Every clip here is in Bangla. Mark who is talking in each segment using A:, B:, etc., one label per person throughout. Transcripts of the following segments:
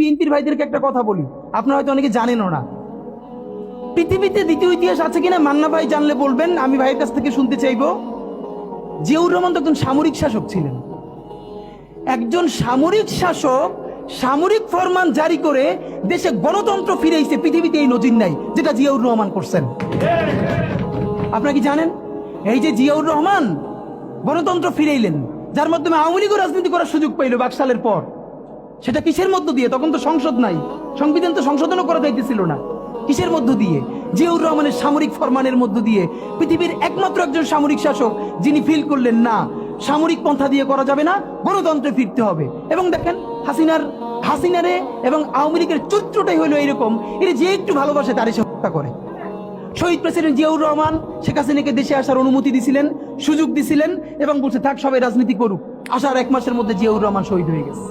A: বিএনপির ভাইদেরকে একটা কথা বলি, আপনারা হয়তো অনেকে জানেনও না। পৃথিবীতে দ্বিতীয় ইতিহাস আছে কিনা মান্না ভাই জানলে বলবেন, আমি ভাইয়ের কাছ থেকে শুনতে চাইবো। জিয়াউর রহমান তো একজন সামরিক শাসক ছিলেন। একজন সামরিক শাসক সামরিক ফরমান জারি করে দেশে গণতন্ত্র ফিরেছে, পৃথিবীতে এই নজির নাই যেটা জিয়াউর রহমান করছেন। আপনারা কি জানেন এই যে জিয়াউর রহমান গণতন্ত্র ফিরাইলেন, যার মাধ্যমে আওয়ামী লীগও রাজনীতি করার সুযোগ পাইল বাকশালের পর, সেটা কিসের মধ্য দিয়ে? তখন তো সংসদ নাই, সংবিধান তো সংশোধনও করা যাইতেছিল না। কিসের মধ্য দিয়ে? জিয়াউর রহমানের সামরিক ফরমানের মধ্য দিয়ে। পৃথিবীর একমাত্র একজন সামরিক শাসক যিনি ফিল করলেন না সামরিক পন্থা দিয়ে করা যাবে না, গণতন্ত্রে ফিরতে হবে। এবং দেখেন হাসিনারে এবং আওয়ামী লীগের চরিত্রটাই হলো এইরকম, এর যে একটু ভালোবাসে তারই সে হত্যা করে। শহীদ প্রেসিডেন্ট জিয়াউর রহমান শেখ হাসিনাকে দেশে আসার অনুমতি দিছিলেন, সুযোগ দিছিলেন এবং বলছে থাক সবাই রাজনীতি করুক। আসার 1 মাসের মধ্যে জিয়াউর রহমান শহীদ হয়ে গেছে,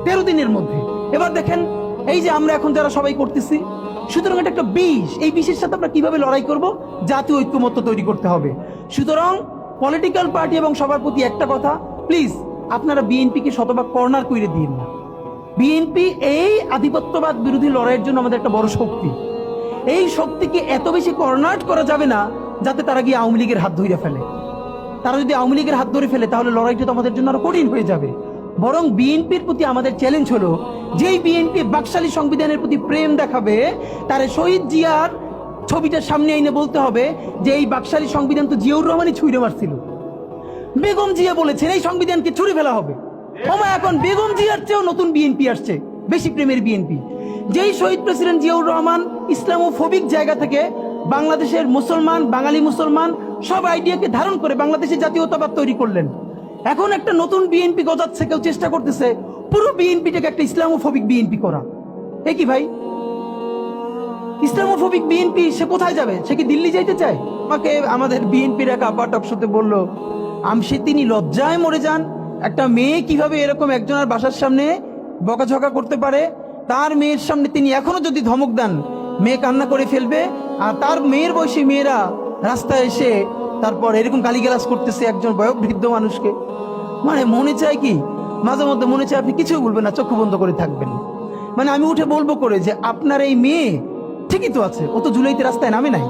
A: 13 দিনের মধ্যে। এবার দেখেন এই যে আমরা এখন যারা সবাই করতেছি, সুতরাং এটা একটা বিষ। এই বিষের সাথে আমরা কিভাবে লড়াই করব? জাতীয় ঐক্যমত্য তৈরি করতে হবে। সুতরাং পলিটিক্যাল পার্টি এবং সবার প্রতি একটা কথা, প্লিজ আপনারা বিএনপিকে শতভাগ কর্নার করে দিন না। বিএনপি এই আধিপত্যবাদ বিরোধী লড়াইয়ের জন্য আমাদের একটা বড় শক্তি। এই শক্তিকে এত বেশি কর্নার করা যাবে না যাতে তারা গিয়ে আওয়ামী লীগের হাত ধরে ফেলে। তারা যদি আওয়ামী লীগের হাত ধরে ফেলে তাহলে লড়াইটা তো আমাদের জন্য আরো কঠিন হয়ে যাবে। বরং বিএনপির প্রতি আমাদের চ্যালেঞ্জ হলো, যেই বিএনপি বাকশালী সংবিধানের প্রতি প্রেম দেখাবে তার শহীদ জিয়ার ছবিটার সামনে এনে বলতে হবে যে এই বাকশালী সংবিধান তো জিয়াউর রহমানই ছুঁড়ে মারছিল। বেগম জিয়া বলেছেন এই সংবিধানকে ছুঁড়ে ফেলা হবে। ওমা এখন বেগম জিয়ার চেয়েও নতুন বিএনপি আসছে, বেশি প্রেমের বিএনপি। যেই শহীদ প্রেসিডেন্ট জিয়াউর রহমান ইসলামোফোবিক জায়গা থেকে বাংলাদেশের মুসলমান, বাঙালি মুসলমান সব আইডিয়াকে ধারণ করে বাংলাদেশের জাতীয়তাবাদ তৈরি করলেন। এখন একটা নতুন বিএনপি গজাচ্ছে, কেউ চেষ্টা করতেছে পুরো বিএনপিটাকে একটা ইসলামোফোবিক বিএনপি করা। এ কি ভাই? ইসলামোফোবিক বিএনপি সে কোথায় যাবে? সে কি দিল্লি যাইতে চায়? আমাকে আমাদের বিএনপির এক আপা টকশোতে বললো, আমসে তিনি লজ্জায় মরে যান। একটা মেয়ে কিভাবে এরকম একজনের বাসার সামনে বকাঝকা করতে পারে? তার মেয়ের সামনে তিনি এখনো যদি ধমক দেন, মেয়ে কান্না করে ফেলবে। আর তার মেয়ের বয়সী মেয়েরা রাস্তায় এসে তারপর এরকম গালিগালাজ করতেছে একজন বয়োবৃদ্ধ মানুষকে। মানে মনে চায় কি, মাঝে মধ্যে মনে চায় আপনি কিছু বলবেন না, চক্ষু বন্ধ করে থাকবেন। মানে আমি উঠে বলবো করে যে আপনার এই মেয়ে ঠিকই তো আছে, ও তো জুলাইতে রাস্তায় নামে নাই।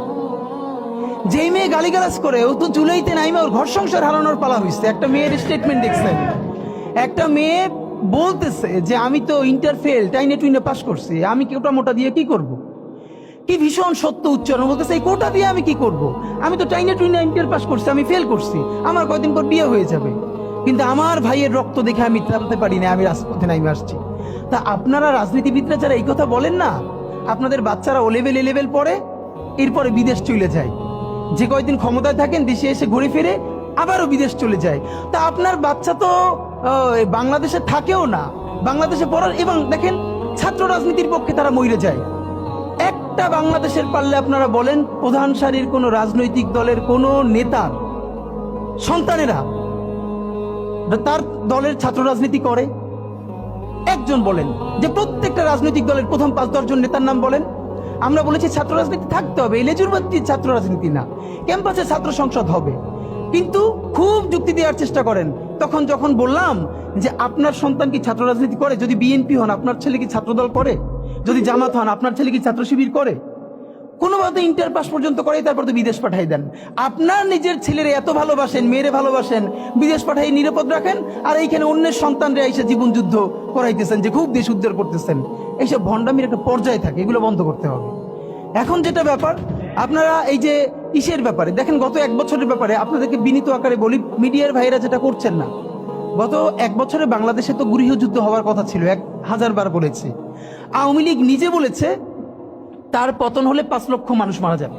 A: যেই মেয়ে গালিগালাজ করে ও তো জুলাইতে নামে ওর ঘর সংসার হারানোর পালা হয়েছে। একটা মেয়ের স্টেটমেন্ট দেখছেন, একটা মেয়ে বলতেছে যে আমি তো ইন্টার ফেল, টাইনে টুইনে পাস করছি, আমি কোটা মোটা দিয়ে কি করব? কি ভীষণ সত্য উচ্চারণ, বলতেছে এই কোটা দিয়ে আমি কি করব? আমি তো টাইনে টুইনে ইন্টার পাস করছি, আমি ফেল করছি, আমার কয়দিন পর বিয়ে হয়ে যাবে। কিন্তু আমার ভাইয়ের রক্ত দেখে আমি থামতে পারি না, আমি রাজপথে নামে আসছি। তা আপনারা রাজনীতিবিদরা যারা এই কথা বলেন না, আপনাদের বাচ্চারা ও লেভেল এ লেভেল পড়ে, এরপরে বিদেশ চলে যায়। যে কয়দিন ক্ষমতায় থাকেন দেশে এসে ঘুরে ফিরে আবারও বিদেশ চলে যায়। তা আপনার বাচ্চা তো বাংলাদেশে থাকেও না, বাংলাদেশে পড়ার। এবং দেখেন ছাত্র রাজনীতির পক্ষে তারা মরে যায়। একটা বাংলাদেশের পারলে আপনারা বলেন প্রধান সারির কোন রাজনৈতিক দলের কোন নেতার সন্তানেরা তার দলের ছাত্র রাজনীতি করে? একজন বলেন যে প্রত্যেকটা রাজনৈতিক দলের প্রথম 5-10 জন নেতার নাম বলেন। আমরা বলেছি ছাত্র রাজনীতি থাকতে হবে, লেজুরবাদী ছাত্র রাজনীতি না, ক্যাম্পাসে ছাত্র সংসদ হবে। কিন্তু খুব যুক্তি দেওয়ার চেষ্টা করেন। তখন যখন বললাম যে আপনার সন্তান কি ছাত্র রাজনীতি করে? যদি বিএনপি হন আপনার ছেলে কি ছাত্রদল করে? যদি জামাত হন আপনার ছেলে কি ছাত্র শিবির করে? কোনোভাবে ইন্টার পাস পর্যন্ত করে, তারপর তো বিদেশ পাঠাই দেন। আপনার নিজের ছেলেরে এত ভালোবাসেন, মেয়েরে ভালোবাসেন, বিদেশ পাঠাই নিরাপদ রাখেন, আর এইখানে অন্যের সন্তানরা এসে জীবন যুদ্ধ করাইতেছেন যে খুব দেশ উদ্ধার করতেছেন। এইসব ভণ্ডামির একটা পর্যায়ে থাকে, এগুলো বন্ধ করতে হবে। এখন যেটা ব্যাপার, আপনারা এই যে ইসের ব্যাপারে দেখেন, গত 1 বছরের ব্যাপারে আপনাদেরকে বিনীত আকারে বলি, মিডিয়ার ভাইরা যেটা করছেন না, গত 1 বছরে বাংলাদেশে তো গৃহযুদ্ধ হওয়ার কথা ছিল, 1000 বার বলেছে। আওয়ামী লীগ নিজে বলেছে তার পতন হলে 5 লক্ষ মানুষ মারা যাবে।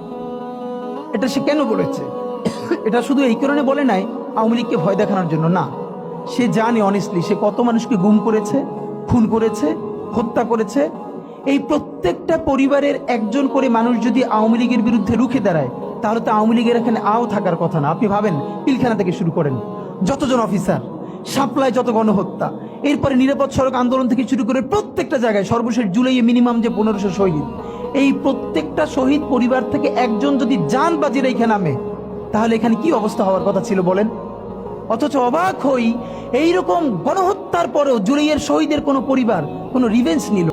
A: এটা সে কেন বলেছে? এটা শুধু এই কারণে বলে নাই আওয়ামী লীগকে ভয় দেখানোর জন্য না, সে জানে অনেস্টলি সে কত মানুষকে গুম করেছে, খুন করেছে, হত্যা করেছে। এই প্রত্যেকটা পরিবারের একজন করে মানুষ যদি আওয়ামী লীগের বিরুদ্ধে রুখে দাঁড়ায়, তাহলে তো আওয়ামী লীগের এখানে আও থাকার কথা না। আপনি ভাবেন পিলখানা থেকে শুরু করেন, যতজন অফিসার, সাপ্লাই, যত গণহত্যা, এরপরে নিরাপদ সড়ক আন্দোলন থেকে শুরু করে প্রত্যেকটা জায়গায়, সর্বশেষ জুলাইয়ে মিনিমাম যে 1500 শহীদ, এই প্রত্যেকটা শহীদ পরিবার থেকে একজন যদি জান বাজি রেখে নামে, তাহলে এখানে কি অবস্থা হওয়ার কথা ছিল বলেন? অথচ অবাক হই, এইরকম গণহত্যার পরেও জুলাইয়ের শহীদের কোনো পরিবার কোনো রিভেঞ্জ নিল